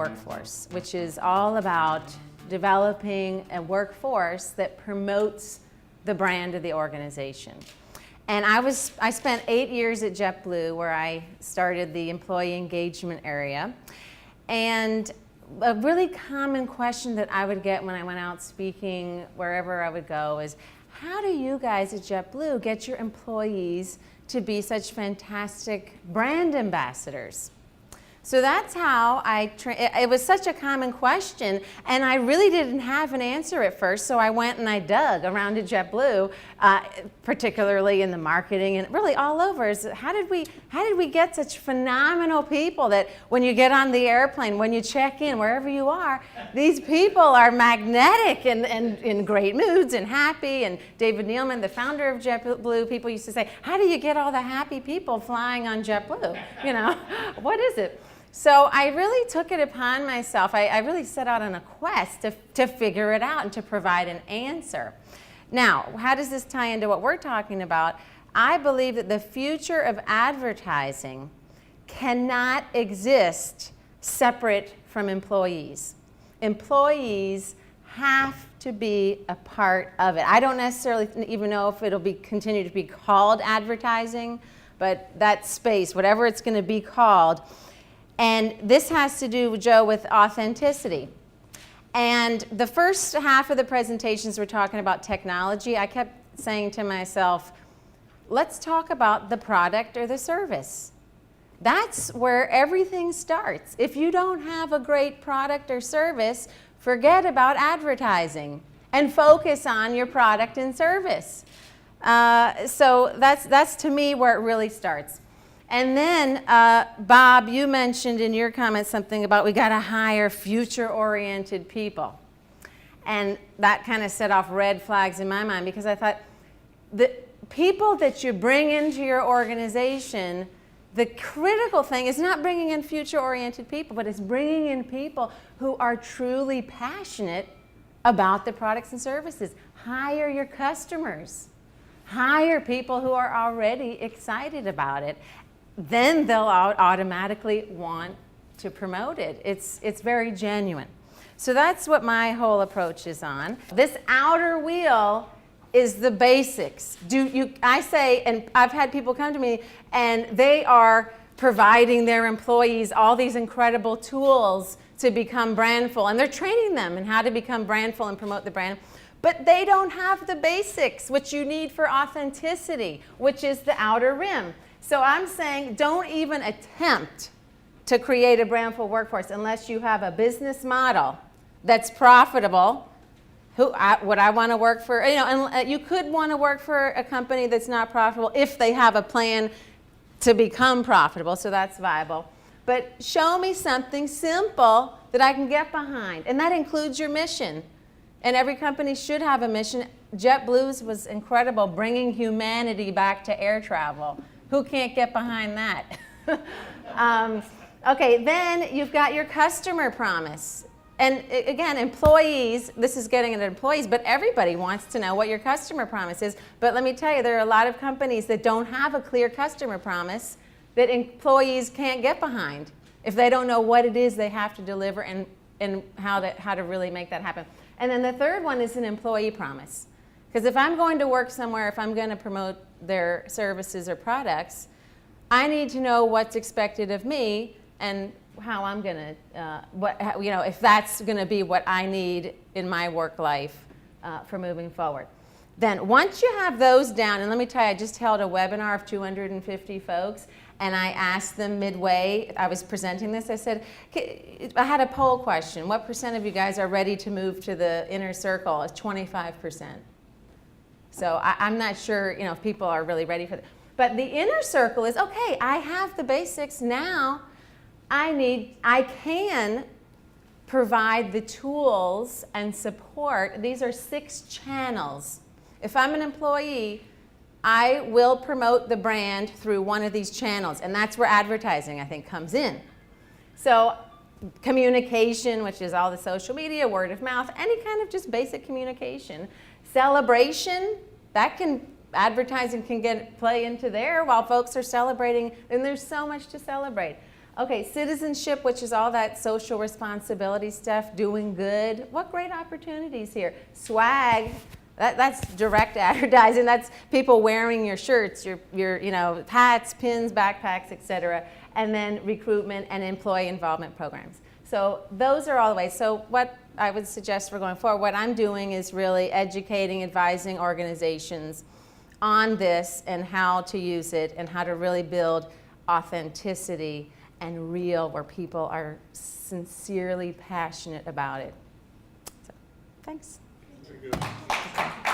Workforce, which is all about developing a workforce that promotes the brand of the organization. And I spent 8 years at JetBlue, where I started the employee engagement area. And a really common question that I would get when I went out speaking wherever I would go is, how do you guys at JetBlue get your employees to be such fantastic brand ambassadors? So that's how it was such a common question, and I really didn't have an answer at first, so I went and I dug around at JetBlue, particularly in the marketing and really all over. How did we get such phenomenal people that when you get on the airplane, when you check in, wherever you are, these people are magnetic and in great moods and happy? And David Neeleman, the founder of JetBlue, people used to say, how do you get all the happy people flying on JetBlue? You know, what is it? So I really took it upon myself. I really set out on a quest to figure it out and to provide an answer. Now, how does this tie into what we're talking about? I believe that the future of advertising cannot exist separate from employees. Employees have to be a part of it. I don't necessarily even know if it'll continue to be called advertising, but that space, whatever it's going to be called. And this has to do, Joe, with authenticity. And the first half of the presentations were talking about technology. I kept saying to myself, let's talk about the product or the service. That's where everything starts. If you don't have a great product or service, forget about advertising and focus on your product and service. So that's to me where it really starts. And then, Bob, you mentioned in your comments something about we got to hire future-oriented people. And that kind of set off red flags in my mind, because I thought the people that you bring into your organization, the critical thing is not bringing in future-oriented people, but it's bringing in people who are truly passionate about the products and services. Hire your customers. Hire people who are already excited about it. Then they'll automatically want to promote it. It's very genuine. So that's what my whole approach is on. This outer wheel is the basics. I say, and I've had people come to me and they are providing their employees all these incredible tools to become brandful, and they're training them in how to become brandful and promote the brand. But they don't have the basics, which you need for authenticity, which is the outer rim. So I'm saying don't even attempt to create a brandful workforce unless you have a business model that's profitable. Would I want to work for, and you could want to work for a company that's not profitable if they have a plan to become profitable, so that's viable. But show me something simple that I can get behind, and that includes your mission. And every company should have a mission. JetBlue's was incredible, bringing humanity back to air travel. Who can't get behind that? Okay, then you've got your customer promise. And again, employees, this is getting at employees, but everybody wants to know what your customer promise is. But let me tell you, there are a lot of companies that don't have a clear customer promise that employees can't get behind if they don't know what it is they have to deliver and how to really make that happen. And then the third one is an employee promise. Because if I'm going to work somewhere, if I'm going to promote their services or products, I need to know what's expected of me and how I'm going to, if that's going to be what I need in my work life for moving forward. Then once you have those down, and let me tell you, I just held a webinar of 250 folks, and I asked them midway, I was presenting this, I said, I had a poll question, what % of you guys are ready to move to the inner circle? It's 25%. So I'm not sure, if people are really ready for that. But the inner circle is, okay, I have the basics now. I can provide the tools and support. These are 6 channels. If I'm an employee, I will promote the brand through one of these channels, and that's where advertising, I think, comes in. So communication, which is all the social media, word of mouth, any kind of just basic communication. Celebration, advertising can play into there while folks are celebrating, and there's so much to celebrate. Okay, citizenship, which is all that social responsibility stuff, doing good. What great opportunities here. Swag, that's direct advertising. That's people wearing your shirts, your hats, pins, backpacks, etc. And then recruitment and employee involvement programs. So those are all the ways. So what I would suggest for going forward, what I'm doing is really educating, advising organizations on this and how to use it and how to really build authenticity and real, where people are sincerely passionate about it. So, thanks. Very good.